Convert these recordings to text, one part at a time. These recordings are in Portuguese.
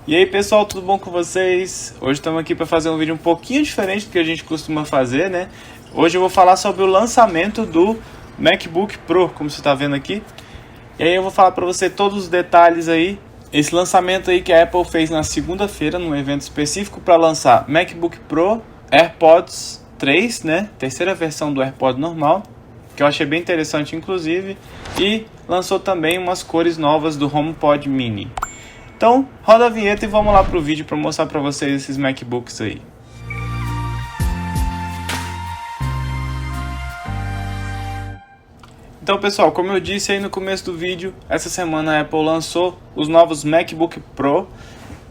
E aí pessoal, tudo bom com vocês? Hoje estamos aqui para fazer um vídeo um pouquinho diferente do que a gente costuma fazer, né? Hoje eu vou falar sobre o lançamento do MacBook Pro, como você está vendo aqui. E aí eu vou falar para você todos os detalhes aí. Esse lançamento aí que a Apple fez na segunda-feira, num evento específico para lançar MacBook Pro, AirPods 3, né? Terceira versão do AirPod normal, que eu achei bem interessante inclusive. E lançou também umas cores novas do HomePod Mini. Então, roda a vinheta e vamos lá pro vídeo para mostrar para vocês esses MacBooks aí. Então pessoal, como eu disse aí no começo do vídeo, essa semana a Apple lançou os novos MacBook Pro.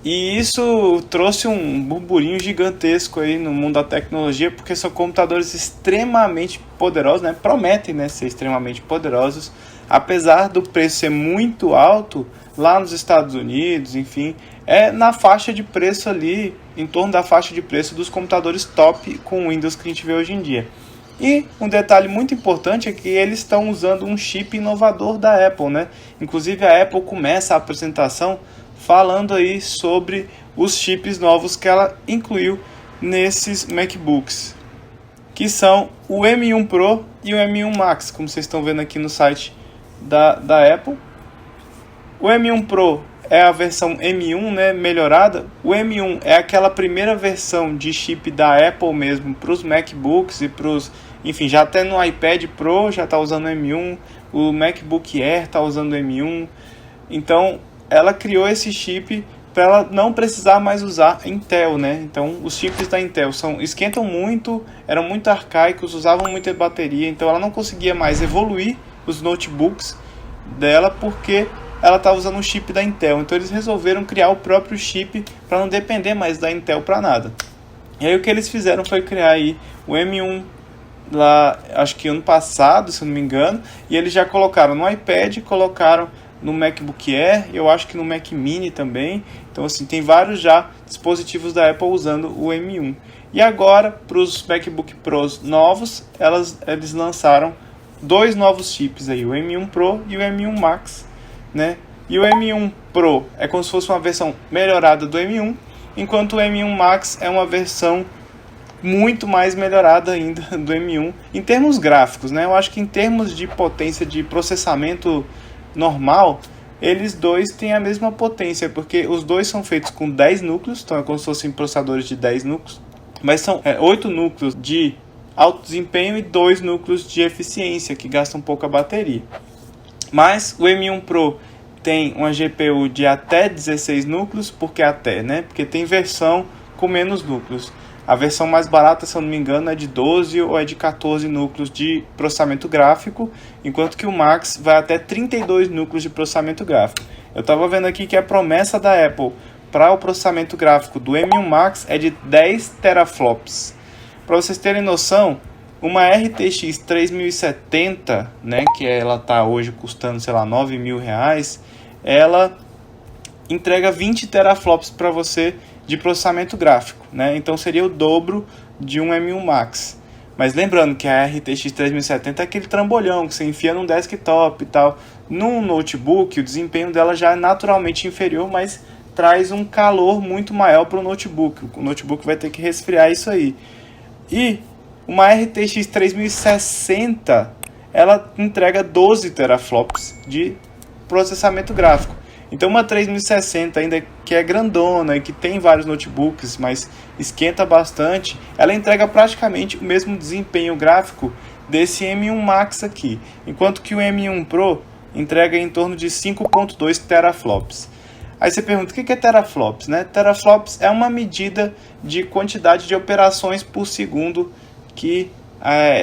E isso trouxe um burburinho gigantesco aí no mundo da tecnologia, porque são computadores extremamente poderosos, né? Prometem, né, ser extremamente poderosos, apesar do preço ser muito alto lá nos Estados Unidos, enfim, é na faixa de preço ali, em torno da faixa de preço dos computadores top com Windows que a gente vê hoje em dia. E um detalhe muito importante é que eles estão usando um chip inovador da Apple, né? Inclusive a Apple começa a apresentação falando aí sobre os chips novos que ela incluiu nesses MacBooks, que são o M1 Pro e o M1 Max, como vocês estão vendo aqui no site da Apple. O M1 Pro é a versão M1, né, melhorada. O M1 é aquela primeira versão de chip da Apple mesmo para os MacBooks e para os, enfim, já até no iPad Pro já está usando o M1, o MacBook Air está usando o M1. Então ela criou esse chip para ela não precisar mais usar Intel, né? Então os chips da Intel esquentam muito, eram muito arcaicos, usavam muita bateria, então ela não conseguia mais evoluir os notebooks dela porque ela estava usando um chip da Intel. Então eles resolveram criar o próprio chip para não depender mais da Intel para nada. E aí o que eles fizeram foi criar aí o M1 lá, acho que ano passado, se eu não me engano, e eles já colocaram no iPad, colocaram no MacBook Air, eu acho que no Mac Mini também. Então assim, tem vários já dispositivos da Apple usando o M1. E agora, para os MacBook Pros novos, eles lançaram dois novos chips aí, o M1 Pro e o M1 Max, né? E o M1 Pro é como se fosse uma versão melhorada do M1, enquanto o M1 Max é uma versão muito mais melhorada ainda do M1 em termos gráficos, né? Eu acho que em termos de potência de processamento normal, eles dois têm a mesma potência, porque os dois são feitos com 10 núcleos, então é como se fossem processadores de 10 núcleos, mas são 8 núcleos de alto desempenho e 2 núcleos de eficiência, que gastam pouca bateria. Mas o M1 Pro tem uma GPU de até 16 núcleos, porque até, né? Porque tem versão com menos núcleos. A versão mais barata, se eu não me engano, é de 12 ou é de 14 núcleos de processamento gráfico, enquanto que o Max vai até 32 núcleos de processamento gráfico. Eu estava vendo aqui que a promessa da Apple para o processamento gráfico do M1 Max é de 10 teraflops. Para vocês terem noção, uma RTX 3070, né, que ela está hoje custando, sei lá, R$9.000, ela entrega 20 teraflops para você de processamento gráfico, né? Então seria o dobro de um M1 Max. Mas lembrando que a RTX 3070 é aquele trambolhão que você enfia num desktop e tal. Num notebook, o desempenho dela já é naturalmente inferior, mas traz um calor muito maior para o notebook. O notebook vai ter que resfriar isso aí. E uma RTX 3060, ela entrega 12 teraflops de processamento gráfico. Então uma 3060, ainda que é grandona e que tem vários notebooks, mas esquenta bastante, ela entrega praticamente o mesmo desempenho gráfico desse M1 Max aqui, enquanto que o M1 Pro entrega em torno de 5.2 teraflops. Aí você pergunta, o que é teraflops, né? Teraflops é uma medida de quantidade de operações por segundo que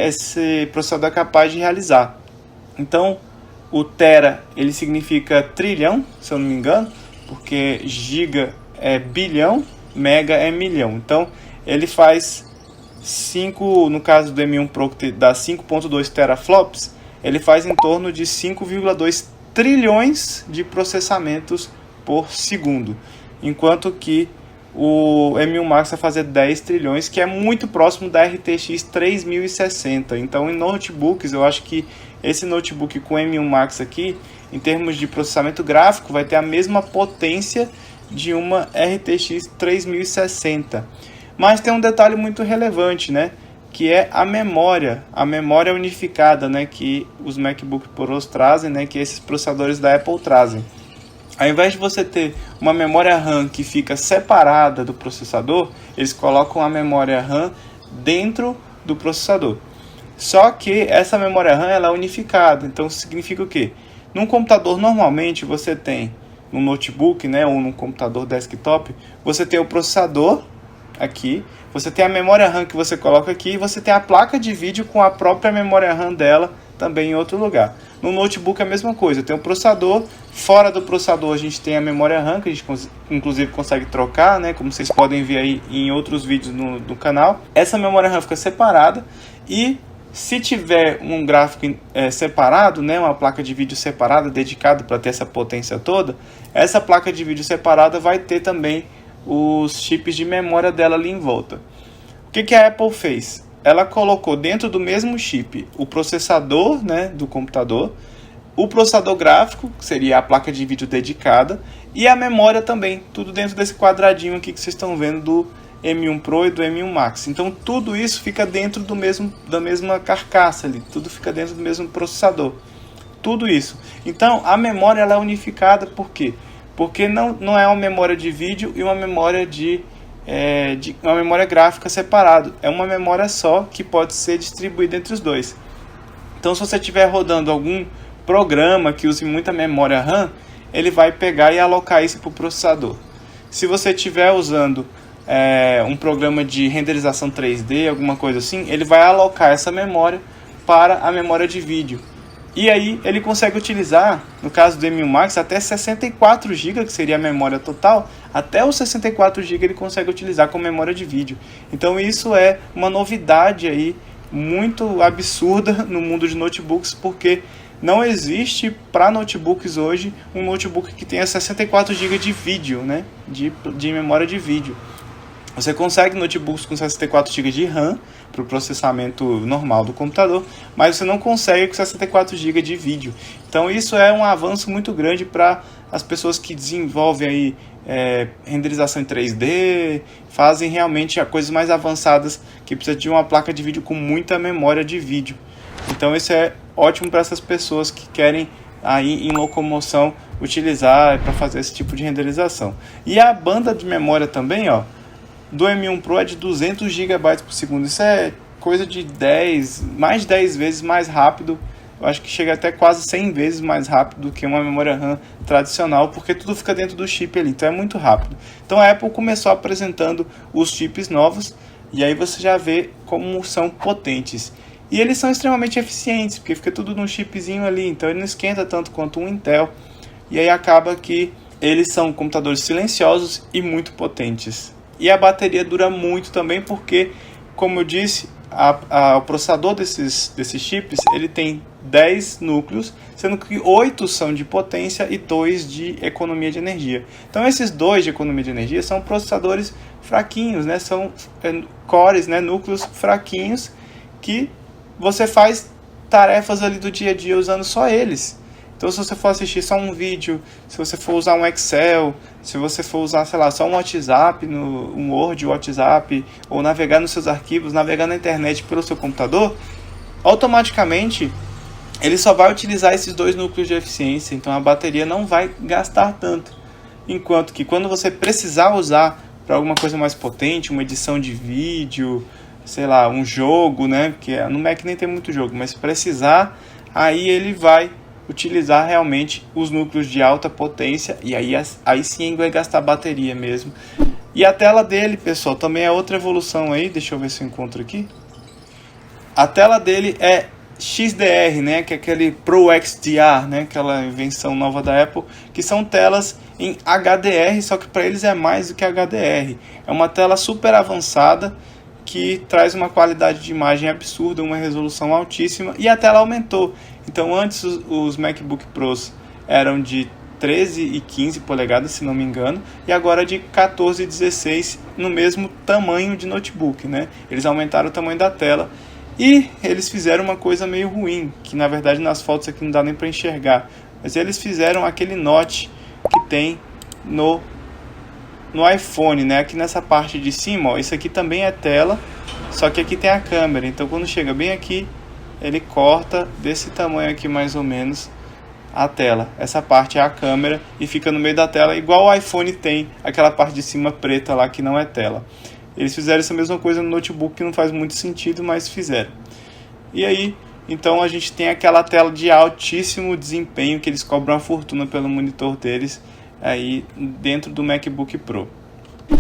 esse processador é capaz de realizar. Então o tera, ele significa trilhão, se eu não me engano, porque giga é bilhão, mega é milhão. Então, ele faz 5, no caso do M1 Pro, que dá 5.2 teraflops, ele faz em torno de 5,2 trilhões de processamentos por segundo. Enquanto que o M1 Max vai fazer 10 trilhões, que é muito próximo da RTX 3060. Então, em notebooks, eu acho que esse notebook com M1 Max aqui, em termos de processamento gráfico, vai ter a mesma potência de uma RTX 3060. Mas tem um detalhe muito relevante, né? Que é a memória unificada, né? Que os MacBook Pros trazem, né? Que esses processadores da Apple trazem. Ao invés de você ter uma memória RAM que fica separada do processador, eles colocam a memória RAM dentro do processador. Só que essa memória RAM ela é unificada, então significa o quê? Num computador normalmente você tem, no notebook, né, ou num computador desktop, você tem o processador aqui, você tem a memória RAM que você coloca aqui e você tem a placa de vídeo com a própria memória RAM dela também em outro lugar. No notebook é a mesma coisa, tem o processador, fora do processador a gente tem a memória RAM, que a gente inclusive consegue trocar, né, como vocês podem ver aí em outros vídeos no canal. Essa memória RAM fica separada e se tiver um gráfico separado, né, uma placa de vídeo separada, dedicada para ter essa potência toda, essa placa de vídeo separada vai ter também os chips de memória dela ali em volta. O que a Apple fez? Ela colocou dentro do mesmo chip o processador, né, do computador, o processador gráfico, que seria a placa de vídeo dedicada, e a memória também, tudo dentro desse quadradinho aqui que vocês estão vendo do M1 Pro e do M1 Max. Então tudo isso fica dentro da mesma carcaça ali, tudo fica dentro do mesmo processador. Tudo isso. Então a memória ela é unificada, por quê? Porque não é uma memória de vídeo e uma memória uma memória gráfica separado. É uma memória só que pode ser distribuída entre os dois. Então se você estiver rodando algum programa que use muita memória RAM, ele vai pegar e alocar isso para o processador. Se você estiver usando um programa de renderização 3D, alguma coisa assim, ele vai alocar essa memória para a memória de vídeo. E aí ele consegue utilizar, no caso do M1 Max, até 64 GB, que seria a memória total, até os 64 GB ele consegue utilizar como memória de vídeo. Então isso é uma novidade aí muito absurda no mundo de notebooks, porque não existe para notebooks hoje um notebook que tenha 64 GB de vídeo, né? de memória de vídeo. Você consegue notebooks com 64 GB de RAM para o processamento normal do computador, mas você não consegue com 64 GB de vídeo. Então isso é um avanço muito grande para as pessoas que desenvolvem aí, renderização em 3D, fazem realmente coisas mais avançadas que precisa de uma placa de vídeo com muita memória de vídeo. Então isso é ótimo para essas pessoas que querem aí em locomoção utilizar para fazer esse tipo de renderização. E a banda de memória também, ó, do M1 Pro é de 200 GB por segundo. Isso é coisa de mais de 10 vezes mais rápido. Eu acho que chega até quase 100 vezes mais rápido do que uma memória RAM tradicional, porque tudo fica dentro do chip ali, então é muito rápido. Então a Apple começou apresentando os chips novos, e aí você já vê como são potentes. E eles são extremamente eficientes, porque fica tudo num chipzinho ali, então ele não esquenta tanto quanto um Intel. E aí acaba que eles são computadores silenciosos e muito potentes. E a bateria dura muito também porque, como eu disse, o processador desses chips ele tem 10 núcleos, sendo que 8 são de potência e 2 de economia de energia. Então esses 2 de economia de energia são processadores fraquinhos, né? São cores, né? Núcleos fraquinhos que você faz tarefas ali do dia a dia usando só eles. Então se você for assistir só um vídeo, se você for usar um Excel, se você for usar, sei lá, só um WhatsApp, um Word, WhatsApp, ou navegar nos seus arquivos, navegar na internet pelo seu computador, automaticamente ele só vai utilizar esses 2 núcleos de eficiência, então a bateria não vai gastar tanto. Enquanto que quando você precisar usar para alguma coisa mais potente, uma edição de vídeo, sei lá, um jogo, né, porque no Mac nem tem muito jogo, mas se precisar, aí ele vai utilizar realmente os núcleos de alta potência, e aí sim vai gastar bateria mesmo. E a tela dele, pessoal, também é outra evolução aí, deixa eu ver se eu encontro aqui. A tela dele é XDR, né, que é aquele Pro XDR, né, aquela invenção nova da Apple, que são telas em HDR, só que para eles é mais do que HDR. É uma tela super avançada, que traz uma qualidade de imagem absurda, uma resolução altíssima, e a tela aumentou. Então antes os MacBook Pros eram de 13 e 15 polegadas, se não me engano, e agora de 14 e 16 no mesmo tamanho de notebook, né? Eles aumentaram o tamanho da tela e eles fizeram uma coisa meio ruim, que na verdade nas fotos aqui não dá nem para enxergar, mas eles fizeram aquele notch que tem no no iPhone, né, aqui nessa parte de cima, ó, isso aqui também é tela, só que aqui tem a câmera. Então quando chega bem aqui, ele corta desse tamanho aqui mais ou menos a tela. Essa parte é a câmera e fica no meio da tela, igual o iPhone tem aquela parte de cima preta lá que não é tela. Eles fizeram essa mesma coisa no notebook, que não faz muito sentido, mas fizeram. E aí, então a gente tem aquela tela de altíssimo desempenho, que eles cobram uma fortuna pelo monitor deles aí dentro do MacBook Pro.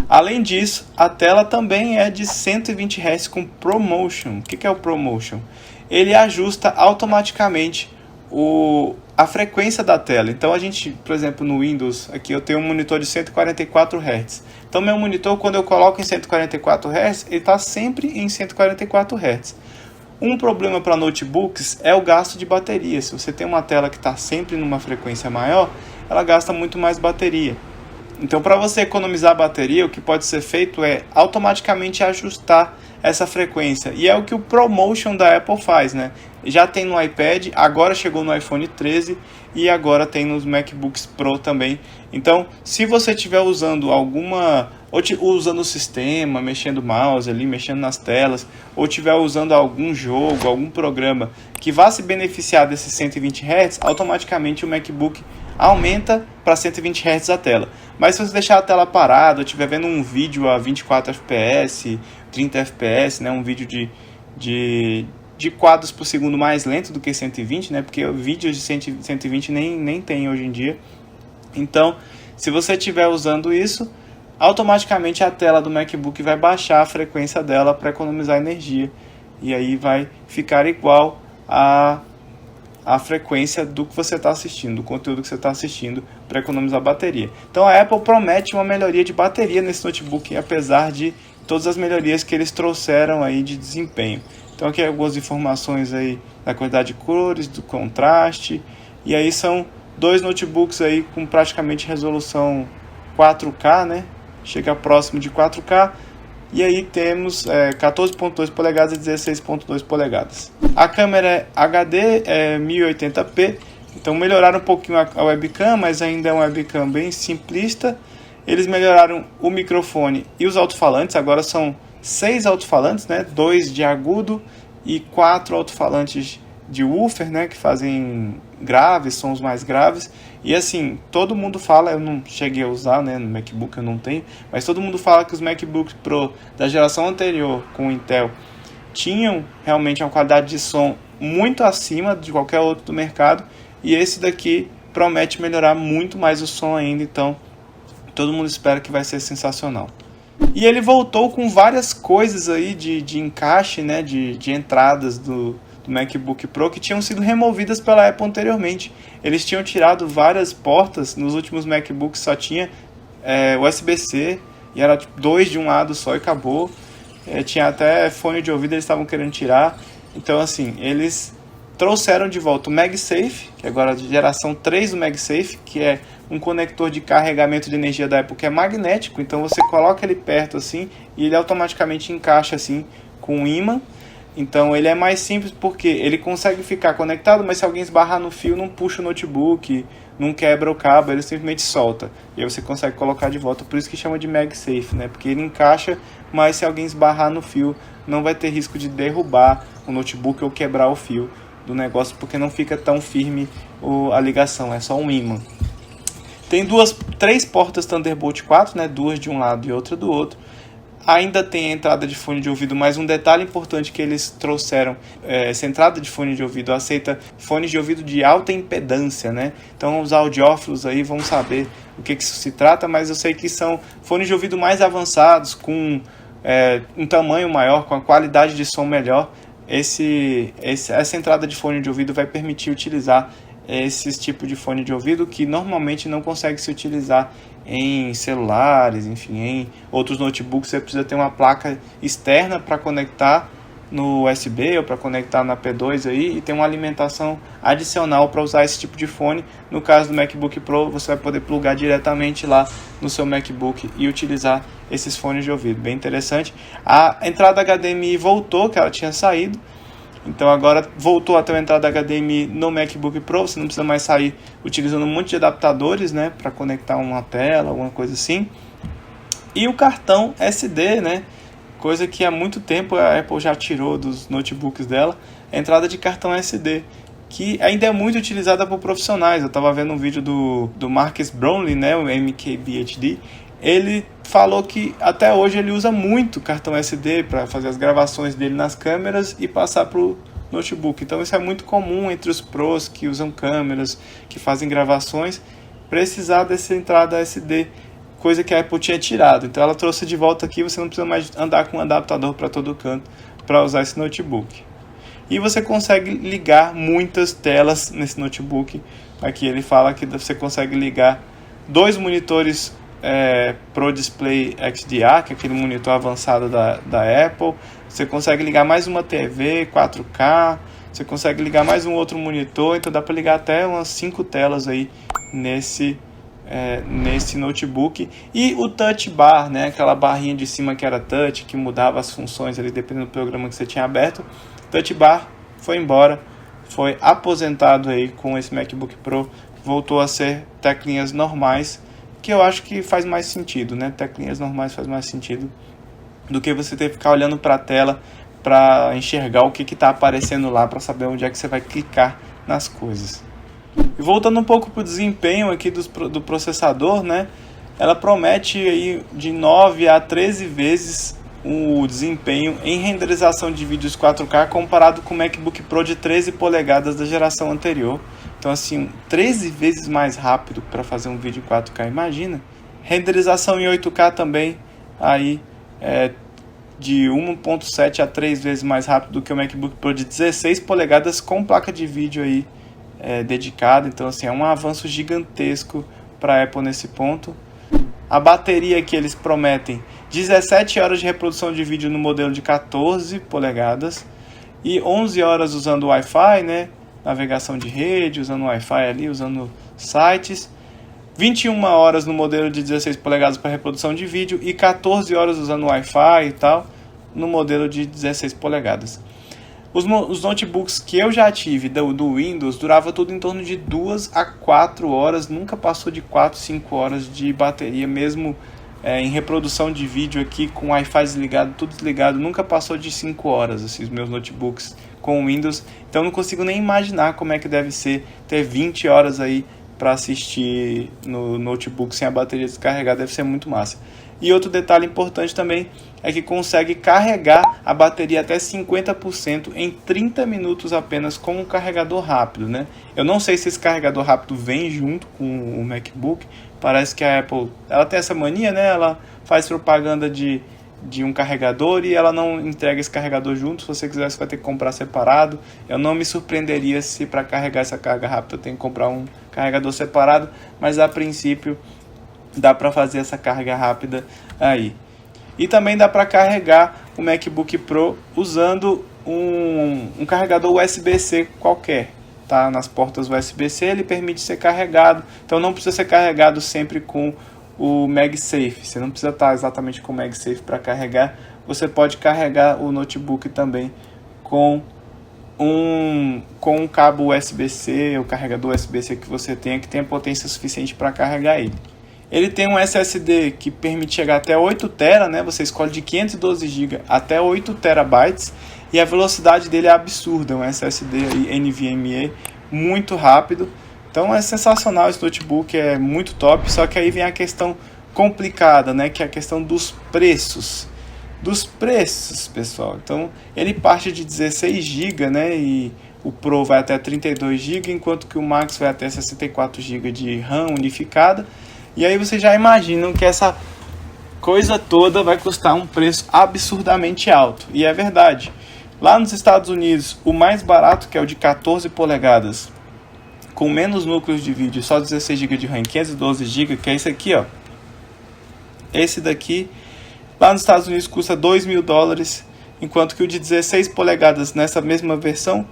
Além disso, a tela também é de 120 Hz com ProMotion. O que é o ProMotion? Ele ajusta automaticamente a frequência da tela. Então a gente, por exemplo, no Windows, aqui eu tenho um monitor de 144 Hz. Então meu monitor, quando eu coloco em 144 Hz, ele está sempre em 144 Hz. Um problema para notebooks é o gasto de bateria. Se você tem uma tela que está sempre numa frequência maior, ela gasta muito mais bateria. Então, para você economizar bateria, o que pode ser feito é automaticamente ajustar essa frequência. E é o que o ProMotion da Apple faz, né? Já tem no iPad, agora chegou no iPhone 13 e agora tem nos MacBooks Pro também. Então, se você estiver usando usando o sistema, mexendo o mouse ali, mexendo nas telas, ou estiver usando algum jogo, algum programa que vá se beneficiar desses 120 Hz, automaticamente o MacBook aumenta para 120 Hz a tela. Mas se você deixar a tela parada, ou estiver vendo um vídeo a 24 FPS, 30 FPS, né, um vídeo de quadros por segundo mais lento do que 120, né, porque vídeos de 120 nem tem hoje em dia. Então, se você estiver usando isso, automaticamente a tela do MacBook vai baixar a frequência dela para economizar energia. E aí vai ficar igual a frequência do que você está assistindo, do conteúdo que você está assistindo, para economizar bateria. Então a Apple promete uma melhoria de bateria nesse notebook, apesar de todas as melhorias que eles trouxeram aí de desempenho. Então aqui algumas informações aí da quantidade de cores, do contraste, e aí são dois notebooks aí com praticamente resolução 4K, né? Chega próximo de 4K. E aí temos 14.2 polegadas e 16.2 polegadas. A câmera é HD, é 1080p. Então melhoraram um pouquinho a webcam, mas ainda é uma webcam bem simplista. Eles melhoraram o microfone e os alto-falantes. Agora são 6 alto-falantes, né? 2 de agudo e 4 alto-falantes de woofer, né? Que fazem graves, sons mais graves. E assim, todo mundo fala, eu não cheguei a usar, né, no MacBook eu não tenho, mas todo mundo fala que os MacBooks Pro da geração anterior com o Intel tinham realmente uma qualidade de som muito acima de qualquer outro do mercado, e esse daqui promete melhorar muito mais o som ainda, então todo mundo espera que vai ser sensacional. E ele voltou com várias coisas aí de encaixe, né, de entradas do MacBook Pro que tinham sido removidas pela Apple anteriormente. Eles tinham tirado várias portas, nos últimos MacBooks só tinha USB-C, e era 2 de um lado só e acabou. Tinha até fone de ouvido, eles estavam querendo tirar. Então assim, eles trouxeram de volta o MagSafe, que agora é de geração 3 do MagSafe, que é um conector de carregamento de energia da Apple que é magnético, então você coloca ele perto assim e ele automaticamente encaixa assim com um ímã. Então ele é mais simples porque ele consegue ficar conectado, mas se alguém esbarrar no fio, não puxa o notebook, não quebra o cabo, ele simplesmente solta. E aí você consegue colocar de volta, por isso que chama de MagSafe, né? Porque ele encaixa, mas se alguém esbarrar no fio, não vai ter risco de derrubar o notebook ou quebrar o fio do negócio, porque não fica tão firme a ligação, é só um ímã. Tem 3 portas Thunderbolt 4, né? 2 de um lado e outra do outro. Ainda tem a entrada de fone de ouvido, mas um detalhe importante que eles trouxeram, essa entrada de fone de ouvido aceita fones de ouvido de alta impedância, né? Então os audiófilos aí vão saber o que isso se trata, mas eu sei que são fones de ouvido mais avançados, com um tamanho maior, com a qualidade de som melhor. Essa entrada de fone de ouvido vai permitir utilizar esses tipos de fone de ouvido que normalmente não consegue se utilizar em celulares, enfim, em outros notebooks. Você precisa ter uma placa externa para conectar no USB ou para conectar na P2 aí, e tem uma alimentação adicional para usar esse tipo de fone. No caso do MacBook Pro, você vai poder plugar diretamente lá no seu MacBook e utilizar esses fones de ouvido. Bem interessante. A entrada HDMI voltou, que ela tinha saído. Então agora voltou a ter uma entrada HDMI no MacBook Pro, você não precisa mais sair utilizando um monte de adaptadores, né, para conectar uma tela, alguma coisa assim. E o cartão SD, né? Coisa que há muito tempo a Apple já tirou dos notebooks dela, a entrada de cartão SD, que ainda é muito utilizada por profissionais. Eu estava vendo um vídeo do Marques Brownlee, né, o MKBHD. Ele falou que até hoje ele usa muito cartão SD para fazer as gravações dele nas câmeras e passar para o notebook. Então isso é muito comum entre os pros que usam câmeras, que fazem gravações, precisar dessa entrada SD, coisa que a Apple tinha tirado. Então ela trouxe de volta aqui, você não precisa mais andar com um adaptador para todo canto para usar esse notebook. E você consegue ligar muitas telas nesse notebook. Aqui ele fala que você consegue ligar 2 monitores Pro Display XDR, que é aquele monitor avançado da Apple. Você consegue ligar mais uma TV 4K, você consegue ligar mais um outro monitor, então dá para ligar até umas 5 telas aí nesse notebook. E o touch bar, né, aquela barrinha de cima que era touch, que mudava as funções ali dependendo do programa que você tinha aberto. Touch bar foi embora, foi aposentado aí com esse MacBook Pro, voltou a ser teclinhas normais, que eu acho que faz mais sentido, né? Teclinhas normais faz mais sentido do que você ter que ficar olhando para a tela para enxergar o que está aparecendo lá, para saber onde é que você vai clicar nas coisas. E voltando um pouco para o desempenho aqui do processador, né? Ela promete aí de 9 a 13 vezes o desempenho em renderização de vídeos 4K comparado com o MacBook Pro de 13 polegadas da geração anterior. Então assim, 13 vezes mais rápido para fazer um vídeo 4K, imagina. Renderização em 8K também, aí de 1.7 a 3 vezes mais rápido do que o MacBook Pro de 16 polegadas com placa de vídeo aí dedicada. Então assim, é um avanço gigantesco para a Apple nesse ponto. A bateria que eles prometem, 17 horas de reprodução de vídeo no modelo de 14 polegadas e 11 horas usando Wi-Fi, né? Navegação de rede, usando Wi-Fi ali, usando sites. 21 horas no modelo de 16 polegadas para reprodução de vídeo e 14 horas usando Wi-Fi e tal no modelo de 16 polegadas. Os notebooks que eu já tive do Windows durava tudo em torno de 2 a 4 horas, nunca passou de 4, 5 horas de bateria, mesmo em reprodução de vídeo aqui com Wi-Fi desligado, tudo desligado, nunca passou de 5 horas assim, os meus notebooks com Windows. Então não consigo nem imaginar como é que deve ser ter 20 horas aí para assistir no notebook sem a bateria descarregada, deve ser muito massa. E outro detalhe importante também é que consegue carregar a bateria até 50% em 30 minutos apenas com um carregador rápido, né? Eu não sei se esse carregador rápido vem junto com o MacBook. Parece que a Apple ela tem essa mania, né? Ela faz propaganda de um carregador e ela não entrega esse carregador junto. Se você quiser, você vai ter que comprar separado. Eu não me surpreenderia se para carregar essa carga rápida eu tenho que comprar um carregador separado, mas a princípio dá para fazer essa carga rápida aí. E também dá para carregar o MacBook Pro usando um carregador USB-C qualquer, tá? Nas portas USB-C ele permite ser carregado, então não precisa ser carregado sempre com o MagSafe. Você não precisa estar exatamente com o MagSafe para carregar. Você pode carregar o notebook também com um cabo USB-C, o carregador USB-C que você tenha, que tenha potência suficiente para carregar ele. Ele tem um SSD que permite chegar até 8 TB, né? Você escolhe de 512 GB até 8 TB e a velocidade dele é absurda, um SSD aí, NVMe muito rápido. Então é sensacional esse notebook, é muito top, só que aí vem a questão complicada, né? Que é a questão dos preços. Dos preços, pessoal. Então ele parte de 16 GB, né? E o Pro vai até 32 GB, enquanto que o Max vai até 64 GB de RAM unificada. E aí vocês já imaginam que essa coisa toda vai custar um preço absurdamente alto. E é verdade. Lá nos Estados Unidos, o mais barato, que é o de 14 polegadas, com menos núcleos de vídeo, só 16 GB de RAM, 512 GB, que é esse aqui, ó. Esse daqui, lá nos Estados Unidos custa $2.000, enquanto que o de 16 polegadas nessa mesma versão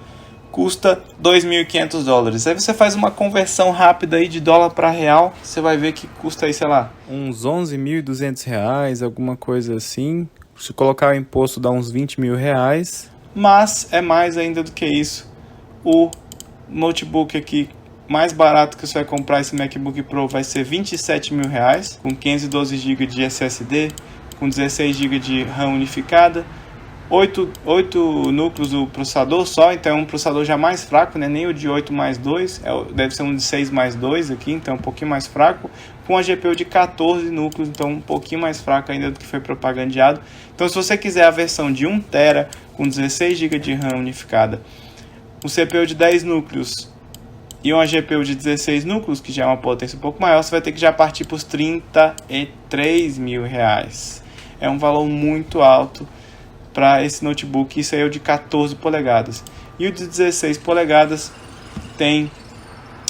custa $2.500. Aí você faz uma conversão rápida aí de dólar para real, você vai ver que custa aí, sei lá, uns R$11.200, alguma coisa assim. Se colocar o imposto dá uns R$20.000, mas é mais ainda do que isso. O notebook aqui mais barato que você vai comprar esse MacBook Pro vai ser R$27 mil, com 512 GB de SSD, com 16 GB de RAM unificada, 8 núcleos do processador só, então é um processador já mais fraco, né? Nem o de 8 mais 2, deve ser um de 6 mais 2 aqui, então é um pouquinho mais fraco, com a GPU de 14 núcleos, então um pouquinho mais fraco ainda do que foi propagandeado. Então se você quiser a versão de 1 TB com 16 GB de RAM unificada, um CPU de 10 núcleos e uma GPU de 16 núcleos, que já é uma potência um pouco maior, você vai ter que já partir para os R$33 mil. É um valor muito alto para esse notebook. Isso aí é o de 14 polegadas. E o de 16 polegadas tem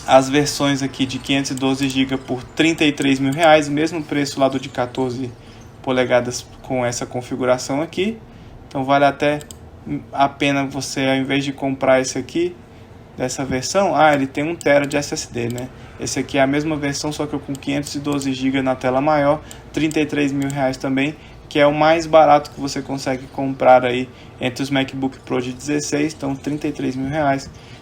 as versões aqui de 512 GB por R$33 mil, o mesmo preço lá do de 14 polegadas com essa configuração aqui. Então vale até a pena você, ao invés de comprar esse aqui, dessa versão, ele tem 1 TB de SSD, né? Esse aqui é a mesma versão, só que com 512 GB na tela maior, R$33 mil também, que é o mais barato que você consegue comprar aí entre os MacBook Pro de 16, então R$33 mil.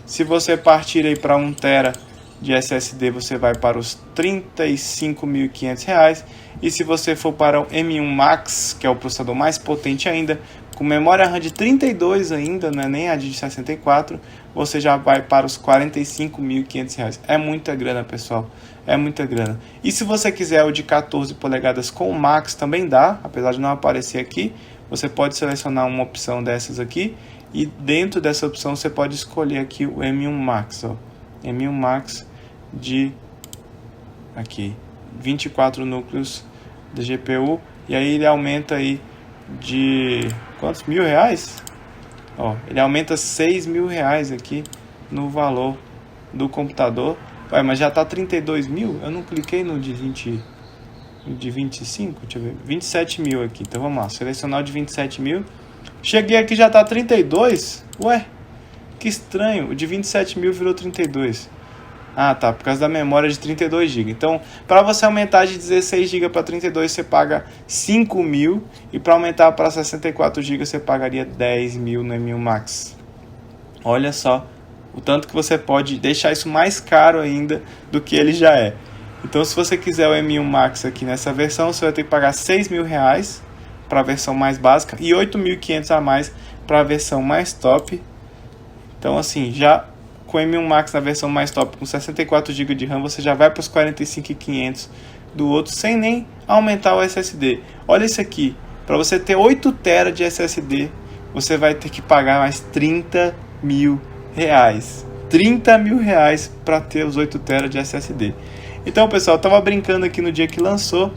Se você partir aí para 1 TB de SSD, você vai para os R$35.500. E se você for para o M1 Max, que é o processador mais potente ainda, com memória RAM de 32 ainda, não é nem a de 64, você já vai para os R$45.500. É muita grana, pessoal. É muita grana. E se você quiser o de 14 polegadas com o Max, também dá, apesar de não aparecer aqui. Você pode selecionar uma opção dessas aqui. E dentro dessa opção você pode escolher aqui o M1 Max. Ó. M1 Max de aqui, 24 núcleos de GPU. E aí ele aumenta aí de quantos mil reais? Ó, ele aumenta R$6 mil aqui no valor do computador. Ué, mas já tá 32 mil? Eu não cliquei no de 20, de 25, deixa eu ver, 27 mil aqui. Então vamos lá, selecionar o de 27 mil. Cheguei aqui, já tá 32. Ué, que estranho, o de 27 mil virou 32. Ah, tá, por causa da memória de 32 GB. Então, para você aumentar de 16 GB para 32, você paga 5 mil. E para aumentar para 64 GB, você pagaria 10 mil no M1 Max. Olha só o tanto que você pode deixar isso mais caro ainda do que ele já é. Então, se você quiser o M1 Max aqui nessa versão, você vai ter que pagar R$6 mil para a versão mais básica e 8.500 a mais para a versão mais top. Então, assim, já com o M1 Max na versão mais top, com 64 GB de RAM, você já vai para os 45.500 do outro, sem nem aumentar o SSD. Olha isso aqui, para você ter 8 TB de SSD, você vai ter que pagar mais R$30 mil. R$30 mil para ter os 8 TB de SSD. Então, pessoal, eu estava brincando aqui no dia que lançou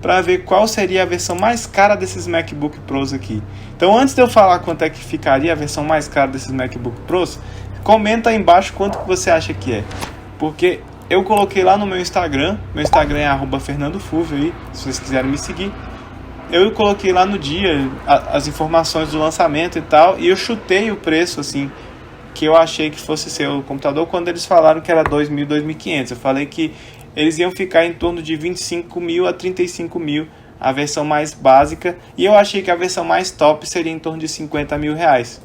para ver qual seria a versão mais cara desses MacBook Pros aqui. Então, antes de eu falar quanto é que ficaria a versão mais cara desses MacBook Pros, comenta aí embaixo quanto que você acha que é. Porque eu coloquei lá no meu Instagram é @fernandofulvio aí, se vocês quiserem me seguir. Eu coloquei lá no dia as informações do lançamento e tal, e eu chutei o preço assim que eu achei que fosse ser o computador quando eles falaram que era 2.000, 2.500. Eu falei que eles iam ficar em torno de 25 mil a 35 mil a versão mais básica, e eu achei que a versão mais top seria em torno de 50 mil reais.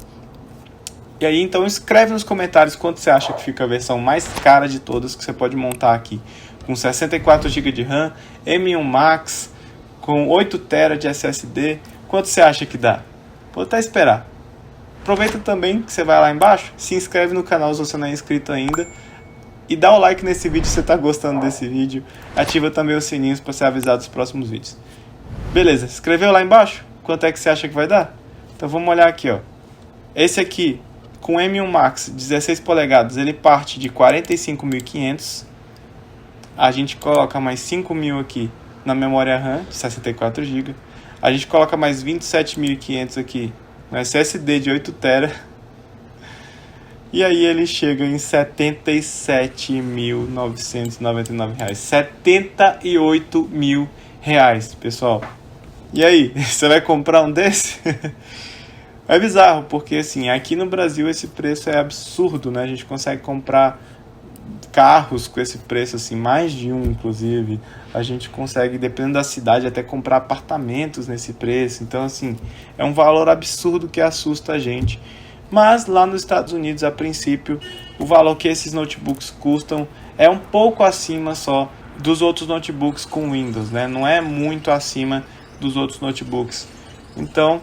E aí, então, escreve nos comentários quanto você acha que fica a versão mais cara de todas que você pode montar aqui. Com 64 GB de RAM, M1 Max, com 8 TB de SSD. Quanto você acha que dá? Vou até esperar. Aproveita também que você vai lá embaixo, se inscreve no canal se você não é inscrito ainda. E dá o like nesse vídeo se você está gostando desse vídeo. Ativa também os sininhos para ser avisado dos próximos vídeos. Beleza, escreveu lá embaixo? Quanto é que você acha que vai dar? Então vamos olhar aqui, ó. Esse aqui, com M1 Max 16 polegadas, ele parte de 45.500. A gente coloca mais 5 mil aqui na memória RAM de 64 GB. A gente coloca mais 27.500 aqui no SSD de 8 TB. E aí ele chega em R$ 77.999. R$ 78 mil, pessoal. E aí, você vai comprar um desse? É bizarro, porque assim, aqui no Brasil esse preço é absurdo, né? A gente consegue comprar carros com esse preço, assim, mais de um, inclusive. A gente consegue, dependendo da cidade, até comprar apartamentos nesse preço. Então, assim, é um valor absurdo que assusta a gente. mas lá nos Estados Unidos, a princípio, o valor que esses notebooks custam é um pouco acima só dos outros notebooks com Windows, né? Não é muito acima dos outros notebooks. Então,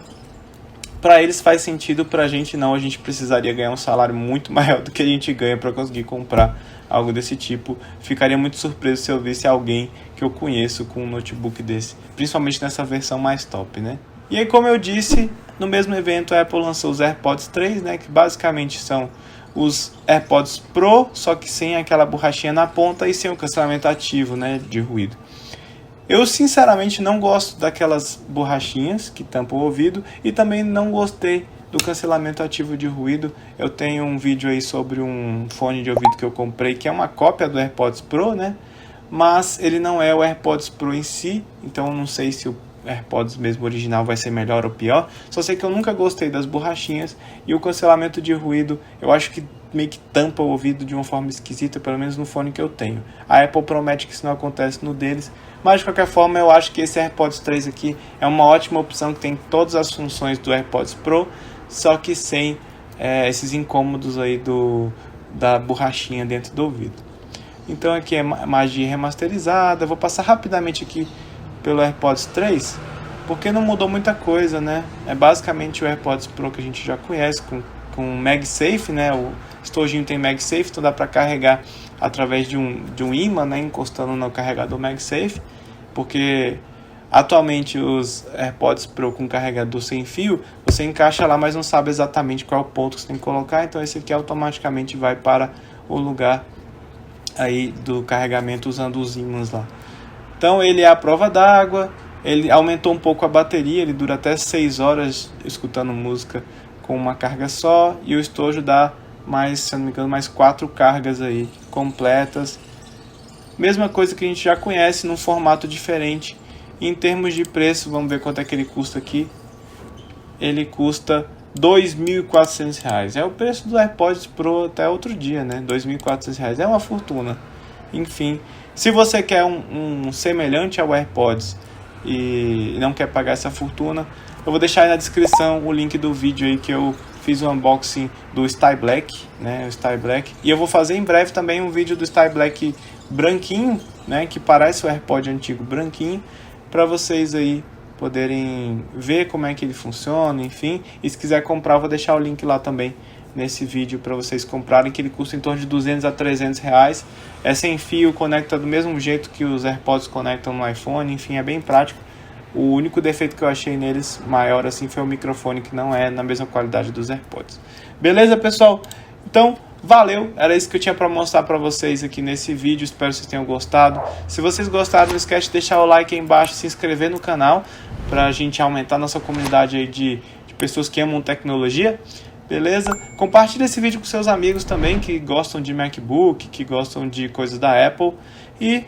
para eles faz sentido, para a gente não. A gente precisaria ganhar um salário muito maior do que a gente ganha para conseguir comprar algo desse tipo. Ficaria muito surpreso se eu visse alguém que eu conheço com um notebook desse, principalmente nessa versão mais top, né? E aí, como eu disse, no mesmo evento a Apple lançou os AirPods 3, né, que basicamente são os AirPods Pro, só que sem aquela borrachinha na ponta e sem o cancelamento ativo, né, de ruído. Eu sinceramente não gosto daquelas borrachinhas que tampam o ouvido e também não gostei do cancelamento ativo de ruído. Eu tenho um vídeo aí sobre um fone de ouvido que eu comprei, que é uma cópia do AirPods Pro, né? Mas ele não é o AirPods Pro em si, então eu não sei se o AirPods mesmo original vai ser melhor ou pior. Só sei que eu nunca gostei das borrachinhas e o cancelamento de ruído eu acho que meio que tampa o ouvido de uma forma esquisita, pelo menos no fone que eu tenho. A Apple promete que isso não acontece no deles, mas de qualquer forma eu acho que esse AirPods 3 aqui é uma ótima opção, que tem todas as funções do AirPods Pro, só que sem esses incômodos aí da borrachinha dentro do ouvido. Então aqui é magia remasterizada. Eu vou passar rapidamente aqui pelo AirPods 3, porque não mudou muita coisa, né? É basicamente o AirPods Pro que a gente já conhece, com MagSafe, né? O estojinho tem MagSafe, então dá para carregar através de um ímã, né? Encostando no carregador MagSafe, porque atualmente os AirPods Pro com carregador sem fio, você encaixa lá, mas não sabe exatamente qual é o ponto que você tem que colocar, então esse aqui automaticamente vai para o lugar aí do carregamento usando os ímãs lá. Então ele é a prova d'água, ele aumentou um pouco a bateria, ele dura até 6 horas escutando música com uma carga só, e o estojo dá mais, se não me engano, mais 4 cargas aí completas. Mesma coisa que a gente já conhece, num formato diferente. Em termos de preço, vamos ver quanto é que ele custa aqui. Ele custa R$ 2.400. É o preço do AirPods Pro até outro dia, né? R$ 2.400. É uma fortuna. Enfim, se você quer um semelhante ao AirPods e não quer pagar essa fortuna, eu vou deixar aí na descrição o link do vídeo aí que eu fiz o unboxing do Sty Black, né? O Sty Black. E eu vou fazer em breve também um vídeo do Sty Black branquinho, né? Que parece o AirPod antigo branquinho, para vocês aí poderem ver como é que ele funciona, enfim. E se quiser comprar, eu vou deixar o link lá também nesse vídeo para vocês comprarem, que ele custa em torno de 200 a 300 reais. É sem fio, conecta do mesmo jeito que os AirPods conectam no iPhone, enfim, é bem prático. O único defeito que eu achei neles maior assim foi o microfone, que não é na mesma qualidade dos AirPods. Beleza, pessoal? Então, valeu! Era isso que eu tinha para mostrar para vocês aqui nesse vídeo. Espero que vocês tenham gostado. Se vocês gostaram, não esquece de deixar o like aí embaixo, se inscrever no canal, para a gente aumentar a nossa comunidade aí de pessoas que amam tecnologia. Beleza? Compartilhe esse vídeo com seus amigos também que gostam de MacBook, que gostam de coisas da Apple, e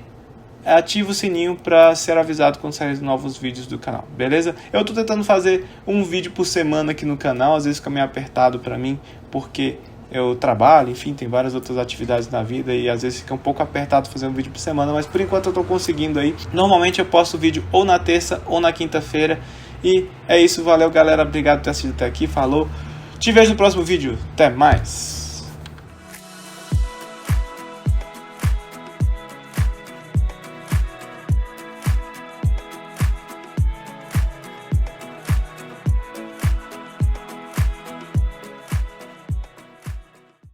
ativa o sininho para ser avisado quando sair novos vídeos do canal, beleza? Eu estou tentando fazer um vídeo por semana aqui no canal, às vezes fica meio apertado para mim, porque eu trabalho, enfim, tem várias outras atividades na vida e às vezes fica um pouco apertado fazer um vídeo por semana, mas por enquanto eu estou conseguindo aí. Normalmente eu posto vídeo ou na terça ou na quinta-feira, e é isso, valeu galera, obrigado por ter assistido até aqui, falou! Te vejo no próximo vídeo. Até mais!